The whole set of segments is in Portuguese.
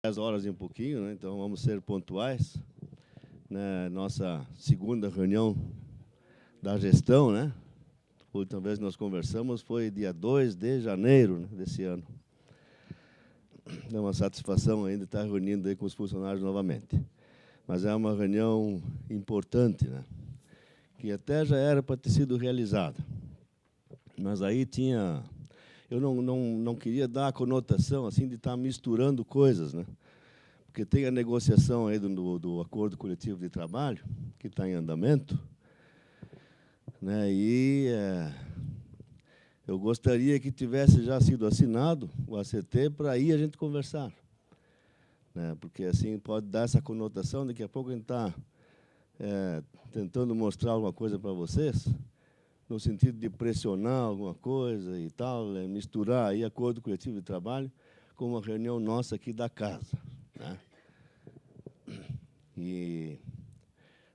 10 horas e um pouquinho, né? Então vamos ser pontuais. Né? Nossa segunda reunião da gestão, né? A última vez que nós conversamos foi dia 2 de janeiro, né, desse ano. É uma satisfação ainda estar reunindo aí com os funcionários novamente. Mas é uma reunião importante, né? Que até já era para ter sido realizada. Mas aí tinha... Eu não queria dar a conotação assim de estar misturando coisas, né? Porque tem a negociação aí do acordo coletivo de trabalho, que está em andamento, né? E eu gostaria que tivesse já sido assinado o ACT para aí a gente conversar, né? Porque assim pode dar essa conotação, daqui a pouco a gente está tentando mostrar alguma coisa para vocês, no sentido de pressionar alguma coisa e tal, misturar aí acordo coletivo de trabalho com uma reunião nossa aqui da casa, né?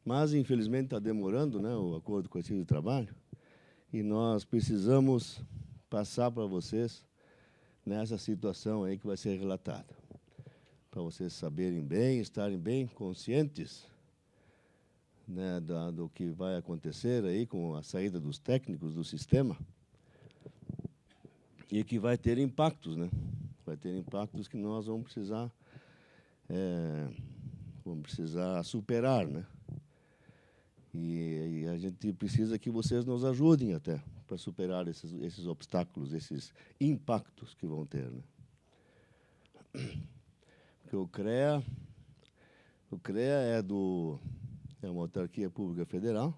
Mas, infelizmente, está demorando, né, o acordo coletivo de trabalho, e nós precisamos passar para vocês nessa situação aí que vai ser relatada, para vocês saberem bem, estarem bem conscientes, né, do que vai acontecer aí com a saída dos técnicos do sistema, e que vai ter impactos, né? Vai ter impactos que nós vamos precisar superar, né? E a gente precisa que vocês nos ajudem até para superar esses obstáculos, esses impactos que vão ter, né? Porque o CREA é uma autarquia pública federal,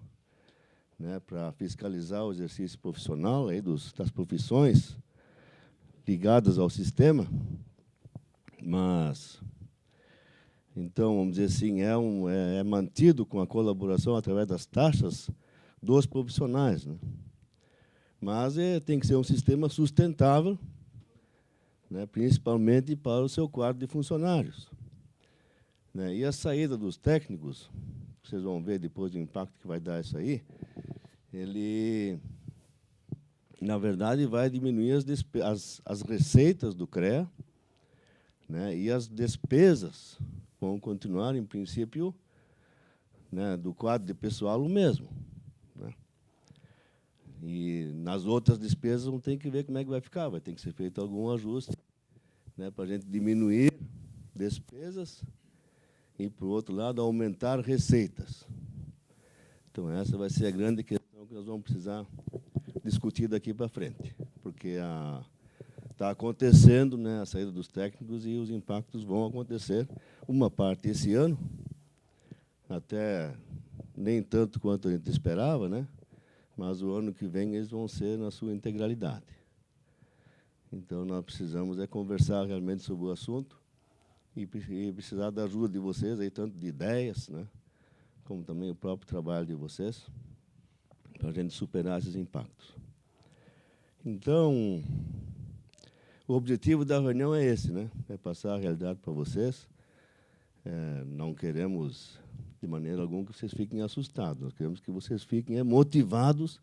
né, para fiscalizar o exercício profissional aí das profissões ligadas ao sistema, mas então, vamos dizer assim, é mantido com a colaboração através das taxas dos profissionais, né? Mas tem que ser um sistema sustentável, né, principalmente para o seu quadro de funcionários, né? E a saída dos técnicos, vocês vão ver depois do impacto que vai dar isso aí, ele, na verdade, vai diminuir as receitas do CREA, né, e as despesas vão continuar, em princípio, né, do quadro de pessoal o mesmo, né? E nas outras despesas vão ter que ver como é que vai ficar, vai ter que ser feito algum ajuste, né, para a gente diminuir despesas e, por outro lado, aumentar receitas. Então, essa vai ser a grande questão que nós vamos precisar discutir daqui para frente, porque está acontecendo, né, a saída dos técnicos e os impactos vão acontecer, uma parte esse ano, até nem tanto quanto a gente esperava, né, mas o ano que vem eles vão ser na sua integralidade. Então, nós precisamos conversar realmente sobre o assunto e precisar da ajuda de vocês, aí, tanto de ideias, né, como também o próprio trabalho de vocês, para a gente superar esses impactos. Então, o objetivo da reunião é esse, né? É passar a realidade para vocês. Não queremos, de maneira alguma, que vocês fiquem assustados. Nós queremos que vocês fiquem motivados,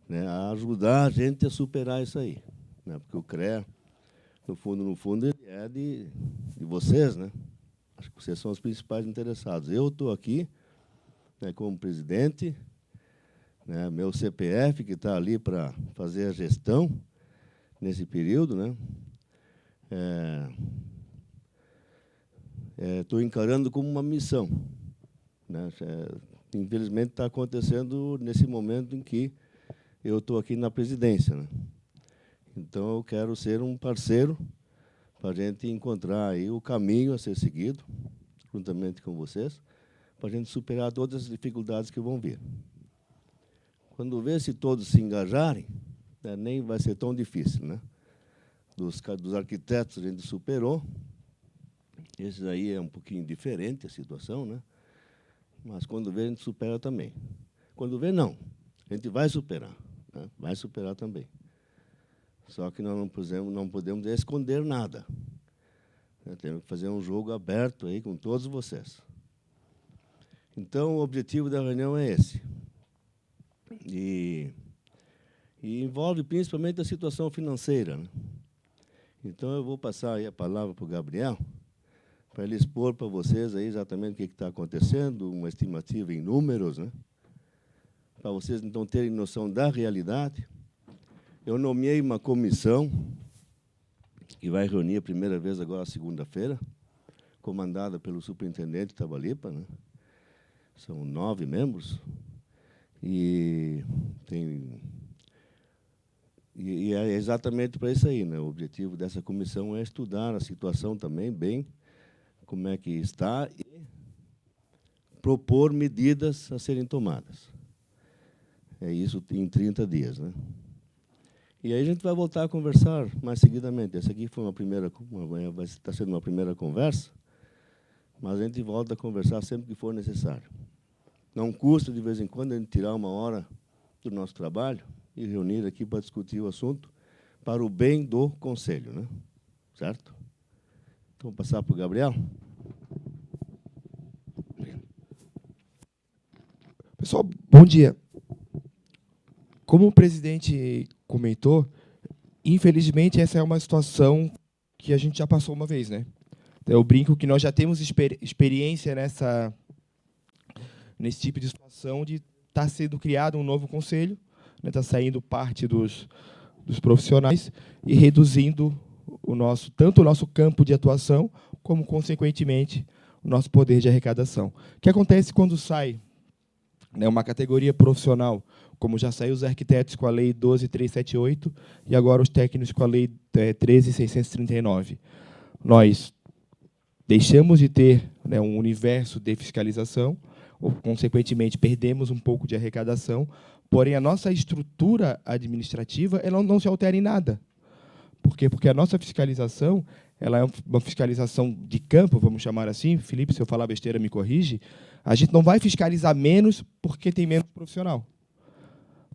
né, a ajudar a gente a superar isso aí, né? Porque o CREA, no fundo, ele é de vocês, né? Acho que vocês são os principais interessados. Eu estou aqui, né, como presidente, né, meu CPF, que está ali para fazer a gestão nesse período, né? Estou encarando como uma missão, né? Infelizmente, está acontecendo nesse momento em que eu estou aqui na presidência, né? Então, eu quero ser um parceiro para a gente encontrar aí o caminho a ser seguido, juntamente com vocês, para a gente superar todas as dificuldades que vão vir. Quando ver se todos se engajarem, né, nem vai ser tão difícil, né? Dos arquitetos a gente superou. Esses aí é um pouquinho diferente a situação, né? Mas quando vê, a gente supera também. Quando vê, não. A gente vai superar, né? Vai superar também. Só que nós não podemos esconder nada, né? Temos que fazer um jogo aberto aí com todos vocês. Então, o objetivo da reunião é esse. E envolve principalmente a situação financeira, né? Então, eu vou passar aí a palavra para o Gabriel, para ele expor para vocês aí exatamente o que está acontecendo, uma estimativa em números, né? Para vocês, então, terem noção da realidade. Eu nomeei uma comissão que vai reunir a primeira vez agora, segunda-feira, comandada pelo superintendente Tabalipa, né? São 9 membros, e é exatamente para isso aí, né? O objetivo dessa comissão é estudar a situação também bem, como é que está, e propor medidas a serem tomadas. É isso em 30 dias, né? E aí a gente vai voltar a conversar mais seguidamente. Essa aqui foi vai estar sendo uma primeira conversa, mas a gente volta a conversar sempre que for necessário. Não custa, de vez em quando, a gente tirar uma hora do nosso trabalho e reunir aqui para discutir o assunto para o bem do Conselho, né? Certo? Então, vou passar para o Gabriel. Pessoal, bom dia. Como o presidente comentou, infelizmente, essa é uma situação que a gente já passou uma vez, né? Eu brinco que nós já temos experiência nesse tipo de situação de estar sendo criado um novo conselho, né, está saindo parte dos profissionais e reduzindo tanto o nosso campo de atuação, como, consequentemente, o nosso poder de arrecadação. O que acontece quando sai, né, uma categoria profissional, como já saiu os arquitetos com a Lei 12.378 e agora os técnicos com a Lei 13.639? Nós deixamos de ter, né, um universo de fiscalização, ou, consequentemente, perdemos um pouco de arrecadação, porém, a nossa estrutura administrativa ela não se altera em nada. Por quê? Porque a nossa fiscalização ela é uma fiscalização de campo, vamos chamar assim. Felipe, se eu falar besteira, me corrige. A gente não vai fiscalizar menos porque tem menos profissional.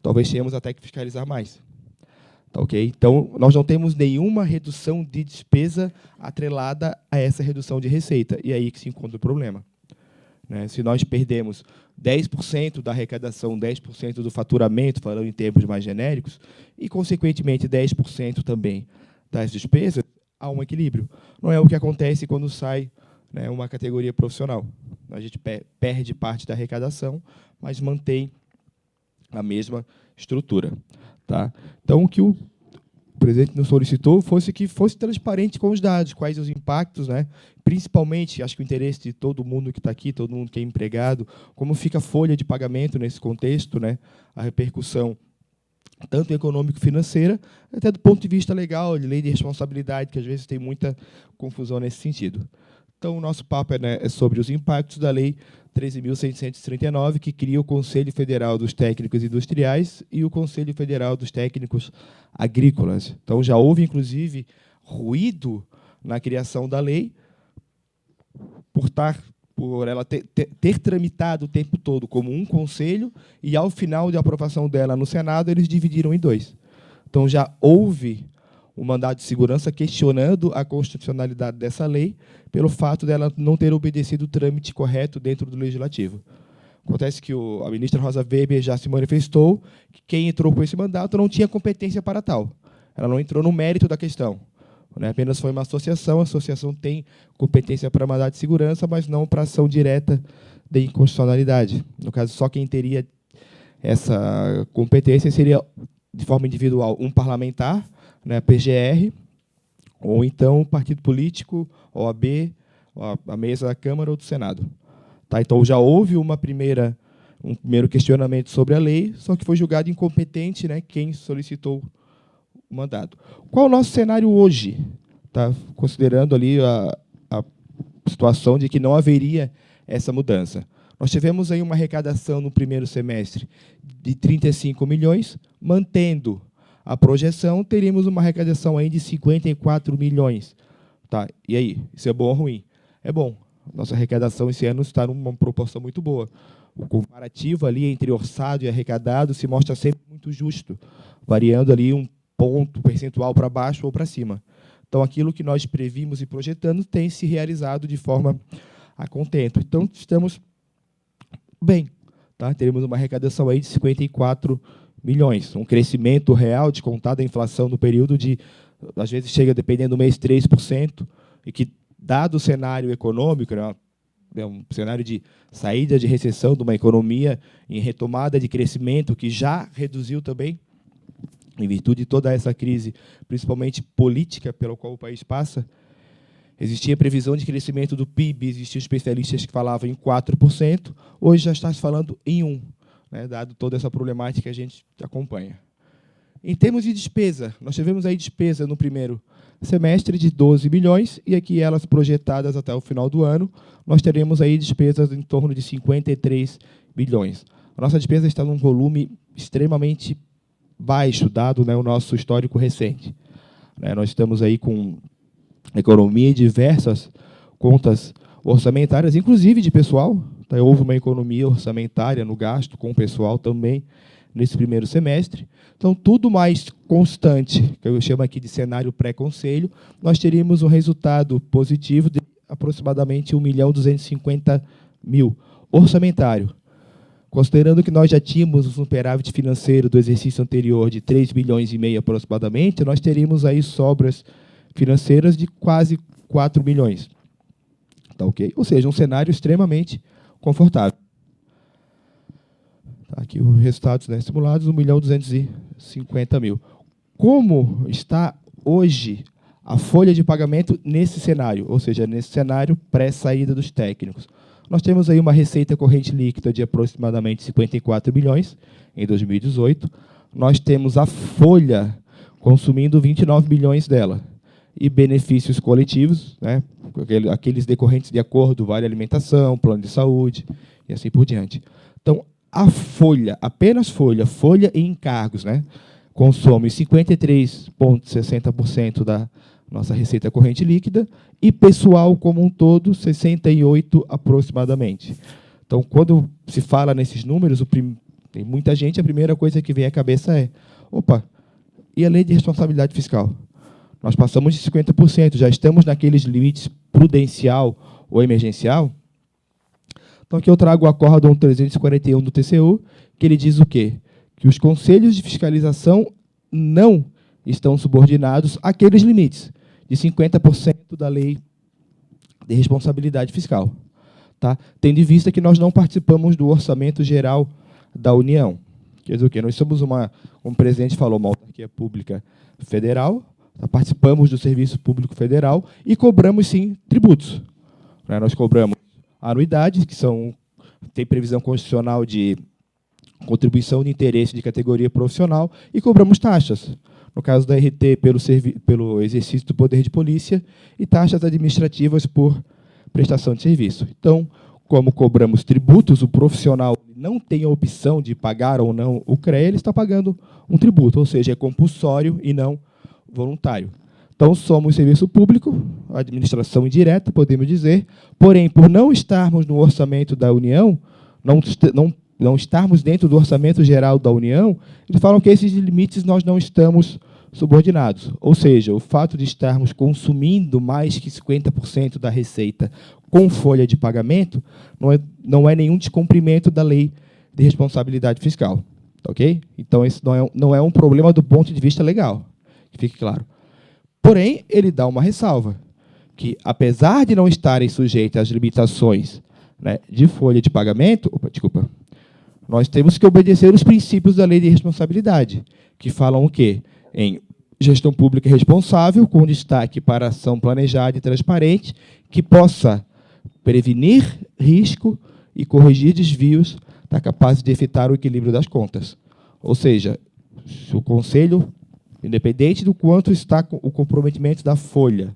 Talvez tenhamos até que fiscalizar mais. Tá, ok? Então, nós não temos nenhuma redução de despesa atrelada a essa redução de receita. E é aí que se encontra o problema. Né? Se nós perdemos 10% da arrecadação, 10% do faturamento, falando em termos mais genéricos, e, consequentemente, 10% também das despesas, há um equilíbrio. Não é o que acontece quando sai, né, uma categoria profissional. A gente perde parte da arrecadação, mas mantém a mesma estrutura. Tá? Então, o que o presidente nos solicitou fosse que fosse transparente com os dados, quais os impactos, né? Principalmente, acho que o interesse de todo mundo que está aqui, todo mundo que é empregado, como fica a folha de pagamento nesse contexto, né? A repercussão tanto econômico-financeira, até do ponto de vista legal, de lei de responsabilidade, que às vezes tem muita confusão nesse sentido. Então, o nosso papo é sobre os impactos da Lei 13.639, que cria o Conselho Federal dos Técnicos Industriais e o Conselho Federal dos Técnicos Agrícolas. Então, já houve, inclusive, ruído na criação da lei, por ela ter tramitado o tempo todo como um conselho, e, ao final de aprovação dela no Senado, eles dividiram em 2. Então, já houve o mandado de segurança questionando a constitucionalidade dessa lei pelo fato dela não ter obedecido o trâmite correto dentro do Legislativo. Acontece que a ministra Rosa Weber já se manifestou que quem entrou com esse mandato não tinha competência para tal. Ela não entrou no mérito da questão. Né? Apenas foi uma associação. A associação tem competência para mandado de segurança, mas não para ação direta de inconstitucionalidade. No caso, só quem teria essa competência seria, de forma individual, um parlamentar, né, PGR, ou então o partido político, OAB, a mesa da Câmara ou do Senado. Tá? Então, já houve um primeiro questionamento sobre a lei, só que foi julgado incompetente, né, quem solicitou o mandado. Qual é o nosso cenário hoje? Tá? Considerando ali a situação de que não haveria essa mudança. Nós tivemos aí uma arrecadação no primeiro semestre de 35 milhões, mantendo a projeção, teríamos uma arrecadação aí de 54 milhões. Tá? E aí, isso é bom ou ruim? É bom. Nossa arrecadação esse ano está numa proporção muito boa. O comparativo ali entre orçado e arrecadado se mostra sempre muito justo, variando ali um ponto percentual para baixo ou para cima. Então, aquilo que nós previmos e projetamos tem se realizado de forma a contento. Então, estamos bem. Tá? Teremos uma arrecadação aí de 54 milhões, um crescimento real descontado a inflação no período de, às vezes chega, dependendo do mês, 3%, e que dado o cenário econômico, né, um cenário de saída de recessão de uma economia em retomada de crescimento, que já reduziu também, em virtude de toda essa crise, principalmente política pela qual o país passa, existia previsão de crescimento do PIB, existiam especialistas que falavam em 4%, hoje já está se falando em 1%, né, dado toda essa problemática que a gente acompanha. Em termos de despesa, nós tivemos aí despesa no primeiro semestre de 12 bilhões, e aqui elas projetadas até o final do ano, nós teremos aí despesas em torno de 53 bilhões. A nossa despesa está num volume extremamente baixo, dado, né, o nosso histórico recente. Nós estamos aí com economia em diversas contas orçamentárias, inclusive de pessoal. Houve uma economia orçamentária no gasto com o pessoal também nesse primeiro semestre. Então, tudo mais constante, que eu chamo aqui de cenário pré-conselho, nós teríamos um resultado positivo de aproximadamente 1.250.000 orçamentário. Considerando que nós já tínhamos um superávit financeiro do exercício anterior de 3,5 bilhões aproximadamente, nós teríamos aí sobras financeiras de quase 4 bilhões. Tá, ok? Ou seja, um cenário extremamente confortável. Tá, aqui os resultados, né, simulados, 1.250.000. Como está hoje a folha de pagamento nesse cenário, ou seja, nesse cenário pré-saída dos técnicos? Nós temos aí uma receita corrente líquida de aproximadamente 54 bilhões em 2018. Nós temos a folha consumindo 29 bilhões dela. E benefícios coletivos, né, aqueles decorrentes de acordo, vale alimentação, plano de saúde, e assim por diante. Então, a folha, apenas folha e encargos, né, consome 53,60% da nossa receita corrente líquida, e pessoal como um todo, 68% aproximadamente. Então, quando se fala nesses números, tem muita gente, a primeira coisa que vem à cabeça é, opa, e a lei de responsabilidade fiscal? Nós passamos de 50%, já estamos naqueles limites prudencial ou emergencial. Então, aqui eu trago o Acórdão 341 do TCU, que ele diz o quê? Que os conselhos de fiscalização não estão subordinados àqueles limites de 50% da lei de responsabilidade fiscal. Tá? Tendo em vista que nós não participamos do orçamento geral da União. Quer dizer o quê? Nós somos como o presidente falou, uma autarquia pública federal, tá? Participamos do Serviço Público Federal e cobramos, sim, tributos. Nós cobramos anuidades, que tem previsão constitucional de contribuição de interesse de categoria profissional, e cobramos taxas. No caso da RT, pelo exercício do poder de polícia, e taxas administrativas por prestação de serviço. Então, como cobramos tributos, o profissional não tem a opção de pagar ou não o CREA, ele está pagando um tributo, ou seja, é compulsório e não voluntário. Então, somos serviço público, administração indireta, podemos dizer, porém, por não estarmos no orçamento da União, não estarmos dentro do orçamento geral da União, eles falam que esses limites nós não estamos subordinados. Ou seja, o fato de estarmos consumindo mais que 50% da receita com folha de pagamento não é nenhum descumprimento da lei de responsabilidade fiscal. Ok? Então, isso não é um problema do ponto de vista legal, que fique claro. Porém, ele dá uma ressalva, que, apesar de não estarem sujeitos às limitações, né, de folha de pagamento, nós temos que obedecer os princípios da lei de responsabilidade, que falam o quê? Em gestão pública responsável, com destaque para ação planejada e transparente, que possa prevenir risco e corrigir desvios, está capaz de evitar o equilíbrio das contas. Ou seja, se o Conselho, independente do quanto está o comprometimento da folha,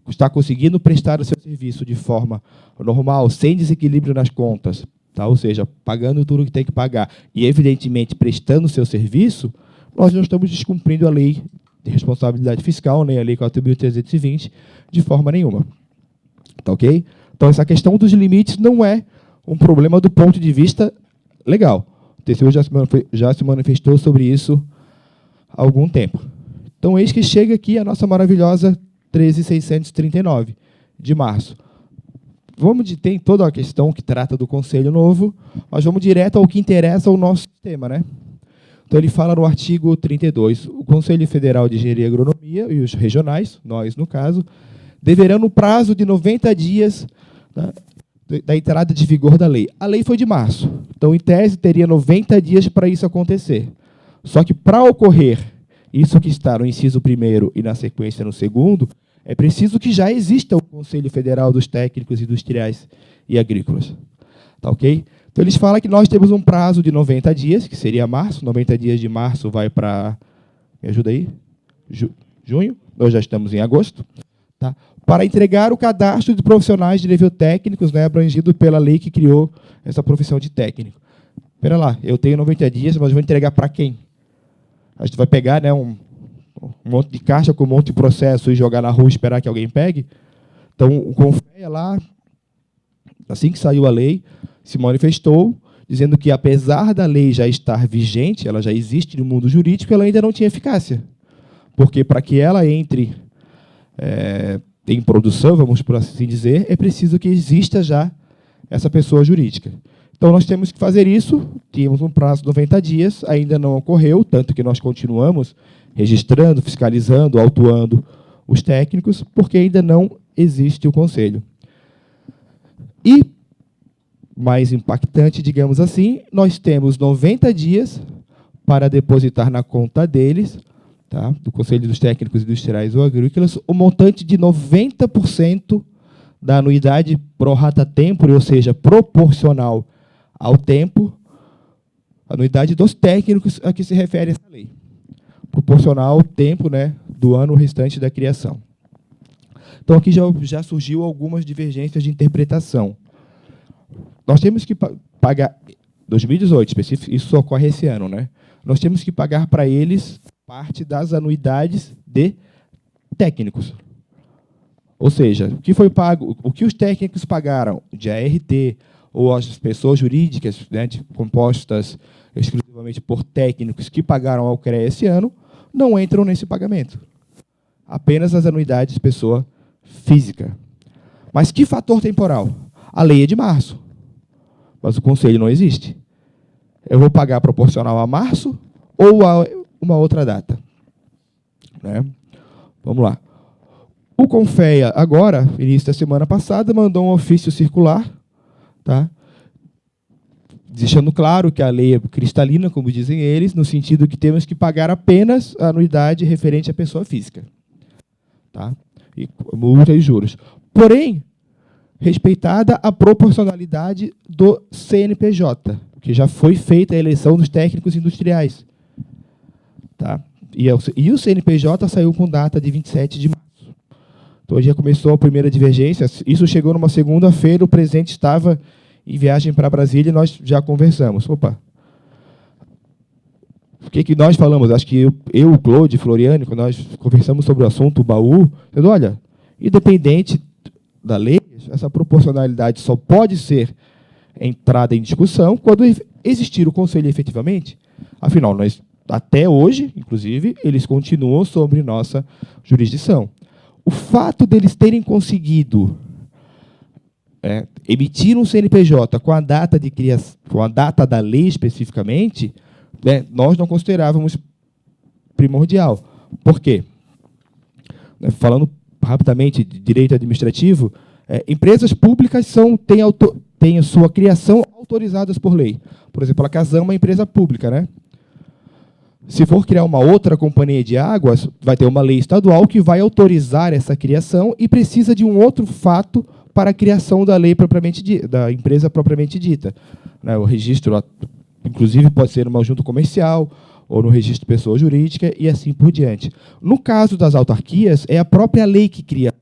está conseguindo prestar o seu serviço de forma normal, sem desequilíbrio nas contas, tá? Ou seja, pagando tudo o que tem que pagar e, evidentemente, prestando o seu serviço, nós não estamos descumprindo a lei de responsabilidade fiscal, nem a lei 4.320, de forma nenhuma. Tá, ok? Então, essa questão dos limites não é um problema do ponto de vista legal. O TCU já se manifestou sobre isso há algum tempo. Então, eis que chega aqui a nossa maravilhosa 13.639, de março. Tem toda a questão que trata do Conselho Novo, mas vamos direto ao que interessa ao nosso sistema, né? Então, ele fala no artigo 32, o Conselho Federal de Engenharia e Agronomia e os regionais, nós, no caso, deverão, no prazo de 90 dias da entrada de vigor da lei. A lei foi de março, então, em tese, teria 90 dias para isso acontecer. Só que, para ocorrer isso que está no inciso 1º e, na sequência, no 2º, é preciso que já exista o Conselho Federal dos Técnicos Industriais e Agrícolas. Tá ok? Então, eles falam que nós temos um prazo de 90 dias, que seria março. 90 dias de março vai para... Me ajuda aí? Junho? Nós já estamos em agosto. Tá? Para entregar o cadastro de profissionais de nível técnicos, né, abrangido pela lei que criou essa profissão de técnico. Espera lá, eu tenho 90 dias, mas vou entregar para quem? A gente vai pegar, né, um monte de caixa com um monte de processo e jogar na rua e esperar que alguém pegue? Então, o Confea lá, assim que saiu a lei, se manifestou, dizendo que, apesar da lei já estar vigente, ela já existe no mundo jurídico, ela ainda não tinha eficácia. Porque, para que ela entre em produção, vamos por assim dizer, é preciso que exista já essa pessoa jurídica. Então, nós temos que fazer isso, tínhamos um prazo de 90 dias, ainda não ocorreu, tanto que nós continuamos registrando, fiscalizando, autuando os técnicos, porque ainda não existe o conselho. E, mais impactante, digamos assim, nós temos 90 dias para depositar na conta deles, tá, do Conselho dos Técnicos Industriais ou Agrícolas, o montante de 90% da anuidade pro rata tempore, ou seja, proporcional ao tempo, anuidade dos técnicos a que se refere essa lei, proporcional ao tempo, né, do ano restante da criação. Então, aqui já surgiu algumas divergências de interpretação. Nós temos que pagar, 2018, específico, isso ocorre esse ano, né? Nós temos que pagar para eles parte das anuidades de técnicos. Ou seja, o que foi pago, o que os técnicos pagaram de ART, ou as pessoas jurídicas, né, compostas exclusivamente por técnicos que pagaram ao CREA esse ano, não entram nesse pagamento. Apenas as anuidades de pessoa física. Mas que fator temporal? A lei é de março, mas o conselho não existe. Eu vou pagar proporcional a março ou a uma outra data? Né? Vamos lá. O Confea, agora, início da semana passada, mandou um ofício circular, tá, deixando claro que a lei é cristalina, como dizem eles, no sentido que temos que pagar apenas a anuidade referente à pessoa física. Tá? E multa e juros. Porém, respeitada a proporcionalidade do CNPJ, que já foi feita a eleição dos técnicos industriais. Tá? E o CNPJ saiu com data de 27 de março. Então, já começou a primeira divergência. Isso chegou numa segunda-feira, o presidente estava em viagem para Brasília e nós já conversamos. Opa! O que nós falamos? Acho que eu, o Claude, Floriane, quando nós conversamos sobre o assunto, o baú, dizendo, olha, independente da lei, essa proporcionalidade só pode ser entrada em discussão quando existir o conselho efetivamente. Afinal, nós, até hoje, inclusive, eles continuam sobre nossa jurisdição. O fato deles terem conseguido emitir um CNPJ com a data de criação, com a data da lei especificamente, né, nós não considerávamos primordial. Por quê? Falando rapidamente de direito administrativo, empresas públicas têm a sua criação autorizadas por lei. Por exemplo, a Casam é uma empresa pública, né? Se for criar uma outra companhia de águas, vai ter uma lei estadual que vai autorizar essa criação e precisa de um outro fato para a criação da lei propriamente da empresa propriamente dita. O registro, inclusive, pode ser numa junta comercial ou no registro de pessoa jurídica e assim por diante. No caso das autarquias, é a própria lei que cria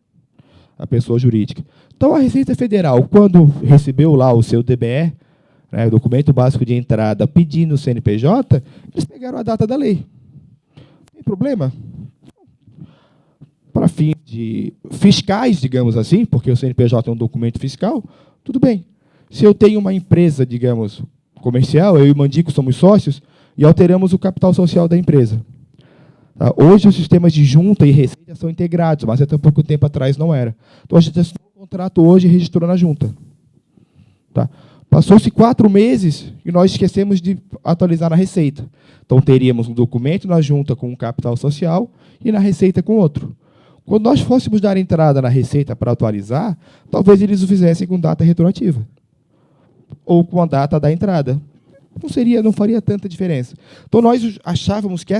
a pessoa jurídica. Então, a Receita Federal, quando recebeu lá o seu DBE, o documento básico de entrada, pedindo o CNPJ, eles pegaram a data da lei. Não tem problema. Para fins fiscais, digamos assim, porque o CNPJ é um documento fiscal, tudo bem. Se eu tenho uma empresa, digamos, comercial, eu e o Mandico somos sócios, e alteramos o capital social da empresa. Tá? Hoje, os sistemas de junta e receita são integrados, mas até pouco tempo atrás não era. Então, a gente assinou um contrato hoje e registrou na junta. Tá? Passou-se 4 meses e nós esquecemos de atualizar na Receita. Então, teríamos um documento na junta com um capital social e na Receita com outro. Quando nós fôssemos dar entrada na Receita para atualizar, talvez eles o fizessem com data retroativa ou com a data da entrada. Não faria tanta diferença. Então, nós achávamos que,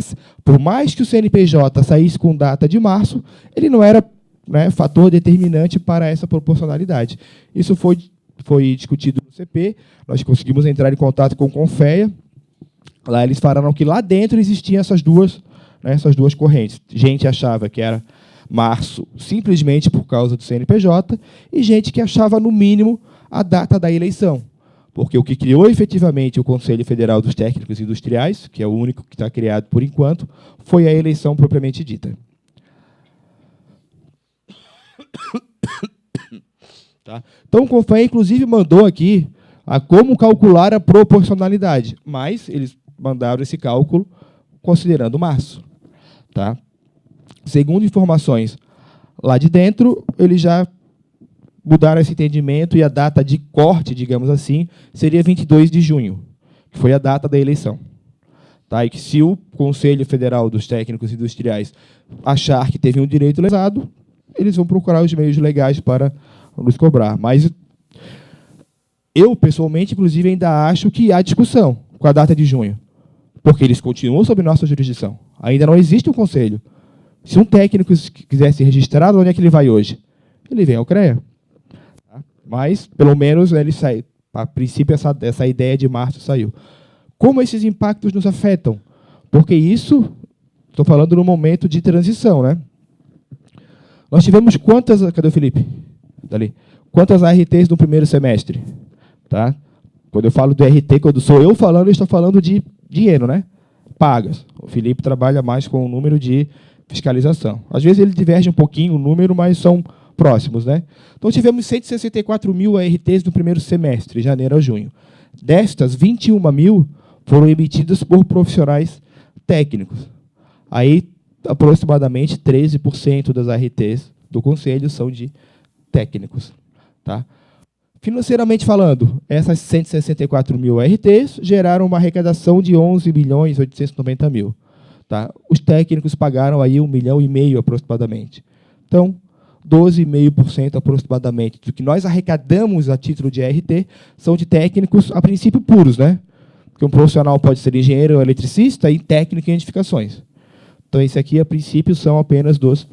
por mais que o CNPJ saísse com data de março, ele não era, né, fator determinante para essa proporcionalidade. Isso foi discutido no CP, nós conseguimos entrar em contato com o Confea. Lá eles falaram que lá dentro existiam essas duas correntes. Gente achava que era março simplesmente por causa do CNPJ e gente que achava, no mínimo, a data da eleição. Porque o que criou efetivamente o Conselho Federal dos Técnicos Industriais, que é o único que está criado por enquanto, foi a eleição propriamente dita. Tá? Então, o Confea, inclusive, mandou aqui como calcular a proporcionalidade, mas eles mandaram esse cálculo considerando março. Tá? Segundo informações lá de dentro, eles já mudaram esse entendimento e a data de corte, digamos assim, seria 22 de junho, que foi a data da eleição. Tá? E que se o Conselho Federal dos Técnicos Industriais achar que teve um direito lesado, eles vão procurar os meios legais para nos cobrar. Mas eu, pessoalmente, inclusive, ainda acho que há discussão com a data de junho, porque eles continuam sob nossa jurisdição. Ainda não existe um conselho. Se um técnico quiser ser registrado, onde é que ele vai hoje? Ele vem ao CREA. Tá? Mas, pelo menos, ele sai. A princípio, essa ideia de março saiu. Como esses impactos nos afetam? Porque isso, estou falando no momento de transição, né? Nós tivemos quantas... Cadê o Felipe? Dali. Quantas ARTs no primeiro semestre? Tá? Quando eu falo do RT, quando sou eu falando, eu estou falando de dinheiro, né? Pagas. O Felipe trabalha mais com o número de fiscalização. Às vezes ele diverge um pouquinho o número, mas são próximos, né? Então, tivemos 164 mil ARTs no primeiro semestre, janeiro a junho. Destas, 21 mil foram emitidas por profissionais técnicos. Aí, aproximadamente 13% das ARTs do Conselho são de técnicos. Tá? Financeiramente falando, essas 164 mil ARTs geraram uma arrecadação de 11.890.000. Tá? Os técnicos pagaram aí 1,5 milhão aproximadamente. Então, 12,5% aproximadamente do que nós arrecadamos a título de ART são de técnicos, a princípio, puros, né? Porque um profissional pode ser engenheiro ou eletricista e técnico em edificações. Então, esse aqui, a princípio, são apenas dos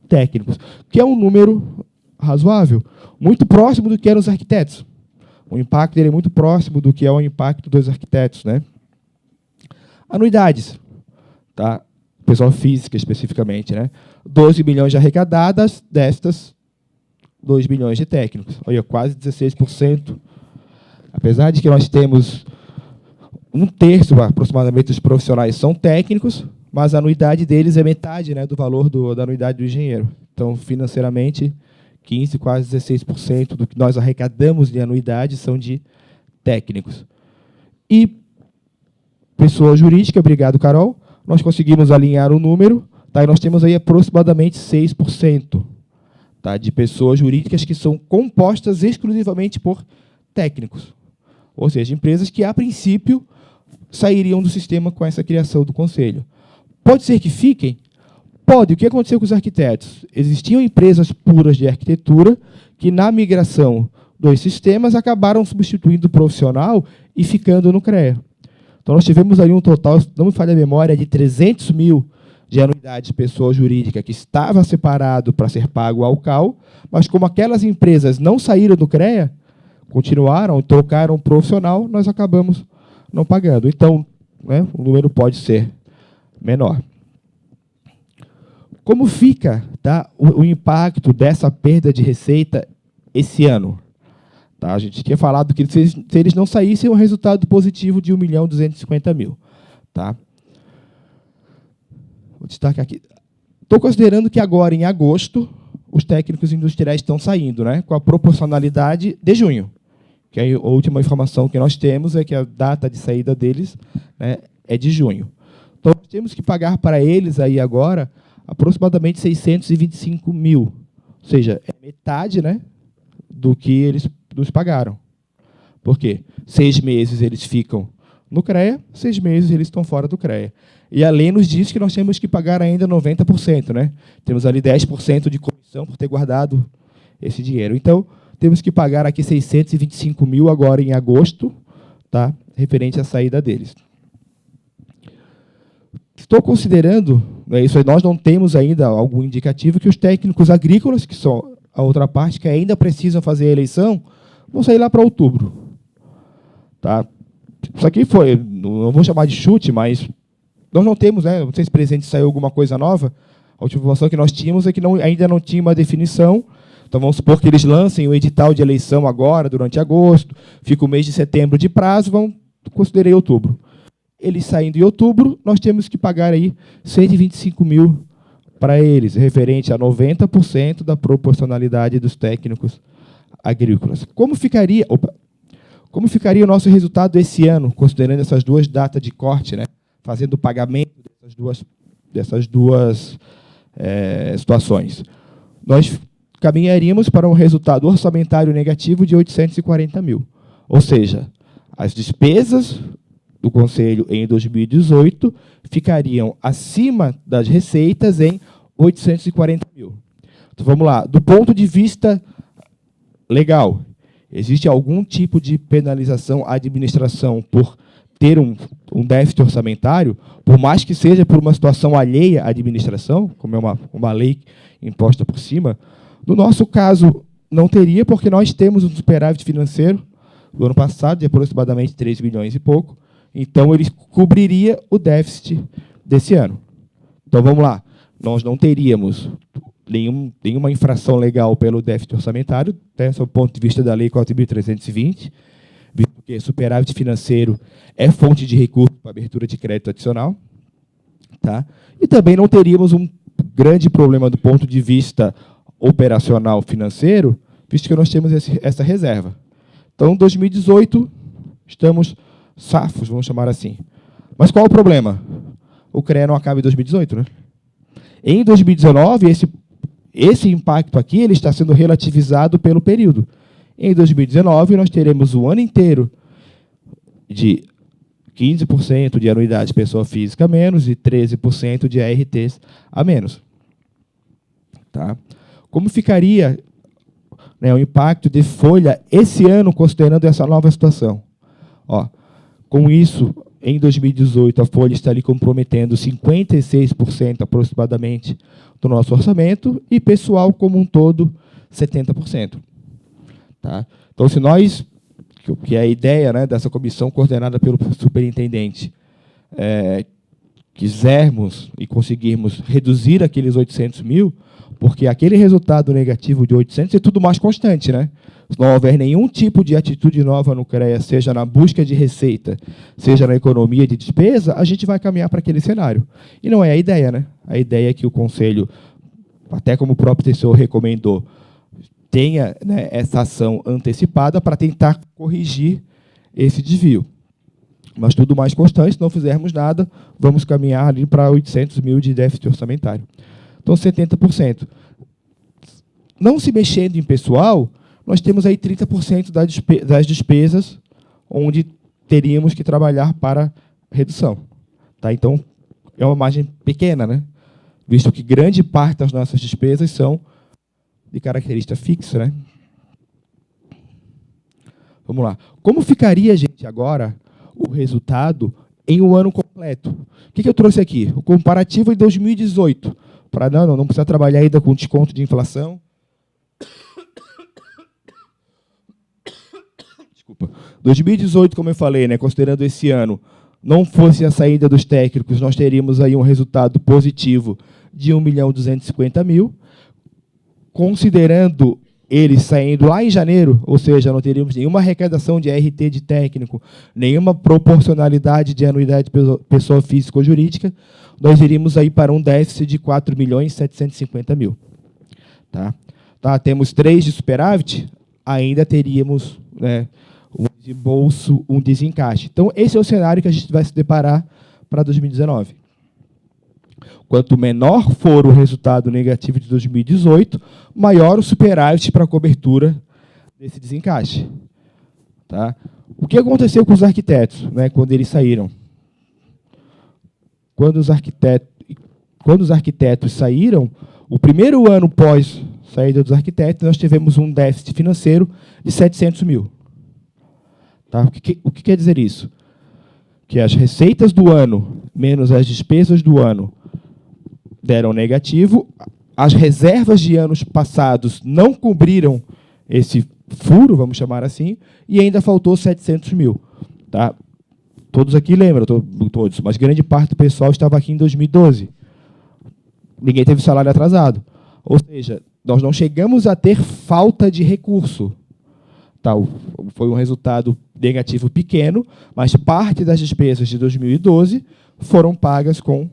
técnicos, que é um número razoável, muito próximo do que eram os arquitetos. O impacto dele é muito próximo do que é o impacto dos arquitetos, né? Anuidades. Tá? Pessoal física, especificamente, né? 12 milhões de arrecadadas, destas, 2 milhões de técnicos. Olha, quase 16%. Apesar de que nós temos 1/3, aproximadamente, dos profissionais são técnicos, mas a anuidade deles é metade, né, do valor da anuidade do engenheiro. Então, financeiramente, 15%, quase 16% do que nós arrecadamos de anuidade são de técnicos. E pessoa jurídica, obrigado, Carol, nós conseguimos alinhar o número, tá? E nós temos aí aproximadamente 6%, tá, de pessoas jurídicas que são compostas exclusivamente por técnicos. Ou seja, empresas que, a princípio, sairiam do sistema com essa criação do Conselho. Pode ser que fiquem? Pode. O que aconteceu com os arquitetos? Existiam empresas puras de arquitetura que, na migração dos sistemas, acabaram substituindo o profissional e ficando no CREA. Então, nós tivemos ali um total, não me falha a memória, de 300 mil de anuidade de pessoa jurídica que estava separado para ser pago ao CAL, mas como aquelas empresas não saíram do CREA, continuaram, trocaram o profissional, nós acabamos não pagando. Então, né, o número pode ser menor. Como fica, tá, o impacto dessa perda de receita esse ano? Tá, a gente tinha falado que se eles não saíssem, um resultado positivo de 1.250.000. Tá? Vou destacar aqui. Estou considerando que agora, em agosto, os técnicos industriais estão saindo, né, com a proporcionalidade de junho. Que a última informação que nós temos é que a data de saída deles, né, é de junho. Então, nós temos que pagar para eles aí agora aproximadamente 625.000. Ou seja, é metade, né, do que eles nos pagaram. Por quê? 6 meses eles ficam no CREA, 6 meses eles estão fora do CREA. E a lei nos diz que nós temos que pagar ainda 90%, né? Temos ali 10% de comissão por ter guardado esse dinheiro. Então, temos que pagar aqui 625 mil agora em agosto, tá? Referente à saída deles. Estou considerando, isso aí, nós não temos ainda algum indicativo que os técnicos agrícolas, que são a outra parte, que ainda precisam fazer a eleição, vão sair lá para outubro. Tá? Isso aqui foi, não vou chamar de chute, mas nós não temos, né? Não sei se presente saiu alguma coisa nova. A última informação que nós tínhamos é que ainda não tinha uma definição. Então, vamos supor que eles lancem o edital de eleição agora, durante agosto, fica o mês de setembro de prazo, considerei outubro. Eles saindo em outubro, nós temos que pagar aí 125 mil para eles, referente a 90% da proporcionalidade dos técnicos agrícolas. Como ficaria o nosso resultado esse ano, considerando essas duas datas de corte, né? Fazendo o pagamento dessas duas situações? Nós caminharíamos para um resultado orçamentário negativo de 840 mil. Ou seja, as despesas do Conselho em 2018 ficariam acima das receitas em 840 mil. Então, vamos lá. Do ponto de vista legal, existe algum tipo de penalização à administração por ter um déficit orçamentário, por mais que seja por uma situação alheia à administração, como é uma lei imposta por cima? No nosso caso, não teria, porque nós temos um superávit financeiro do ano passado, de aproximadamente 3 bilhões e pouco, então ele cobriria o déficit desse ano. Então, vamos lá. Nós não teríamos nenhuma infração legal pelo déficit orçamentário, sob o ponto de vista da Lei 4.320, porque superávit financeiro é fonte de recurso para abertura de crédito adicional. Tá? E também não teríamos um grande problema do ponto de vista operacional financeiro, visto que nós temos essa reserva. Então, em 2018, estamos safos, vamos chamar assim. Mas qual é o problema? O CREA não acaba em 2018, né? Em 2019, esse impacto aqui ele está sendo relativizado pelo período. Em 2019, nós teremos o ano inteiro de 15% de anuidade pessoa física a menos e 13% de ARTs a menos. Tá? Como ficaria, né, o impacto de folha esse ano, considerando essa nova situação? Ó, com isso, em 2018, a folha está ali comprometendo 56% aproximadamente do nosso orçamento e pessoal como um todo, 70%. Tá? Então, se nós, que é a ideia, né, dessa comissão coordenada pelo superintendente, quisermos e conseguirmos reduzir aqueles 800 mil, porque aquele resultado negativo de 800 é tudo mais constante, né? Se não houver nenhum tipo de atitude nova no CREA, seja na busca de receita, seja na economia de despesa, a gente vai caminhar para aquele cenário. E não é a ideia, né? A ideia é que o Conselho, até como o próprio TCU recomendou, tenha, né, essa ação antecipada para tentar corrigir esse desvio. Mas tudo mais constante, se não fizermos nada, vamos caminhar ali para 800 mil de déficit orçamentário. Então, 70%. Não se mexendo em pessoal, nós temos aí 30% das despesas onde teríamos que trabalhar para redução. Tá? Então, é uma margem pequena, né? Visto que grande parte das nossas despesas são de característica fixa. Né? Vamos lá. Como ficaria, gente, agora o resultado em um ano completo? O que eu trouxe aqui? O comparativo em 2018. Para não precisa trabalhar ainda com desconto de inflação. Desculpa. 2018, como eu falei, né, considerando esse ano, não fosse a saída dos técnicos, nós teríamos aí um resultado positivo de 1.250.000. Considerando eles saindo lá em janeiro, ou seja, não teríamos nenhuma arrecadação de RT de técnico, nenhuma proporcionalidade de anuidade de pessoa física ou jurídica, nós iríamos aí para um déficit de 4.750.000. Tá? Tá, temos 3 de superávit, ainda teríamos, né, um desembolso, um desencaixe. Então, esse é o cenário que a gente vai se deparar para 2019. Quanto menor for o resultado negativo de 2018, maior o superávit para a cobertura desse desencaixe. Tá? O que aconteceu com os arquitetos, né, quando eles saíram? Quando os arquitetos saíram, o primeiro ano pós saída dos arquitetos, nós tivemos um déficit financeiro de 700 mil. Tá? O que quer dizer isso? Que as receitas do ano menos as despesas do ano deram negativo, as reservas de anos passados não cobriram esse furo, vamos chamar assim, e ainda faltou 700 mil. Tá? Todos aqui lembram, todos, mas grande parte do pessoal estava aqui em 2012. Ninguém teve salário atrasado. Ou seja, nós não chegamos a ter falta de recurso. Tá, foi um resultado negativo pequeno, mas parte das despesas de 2012 foram pagas com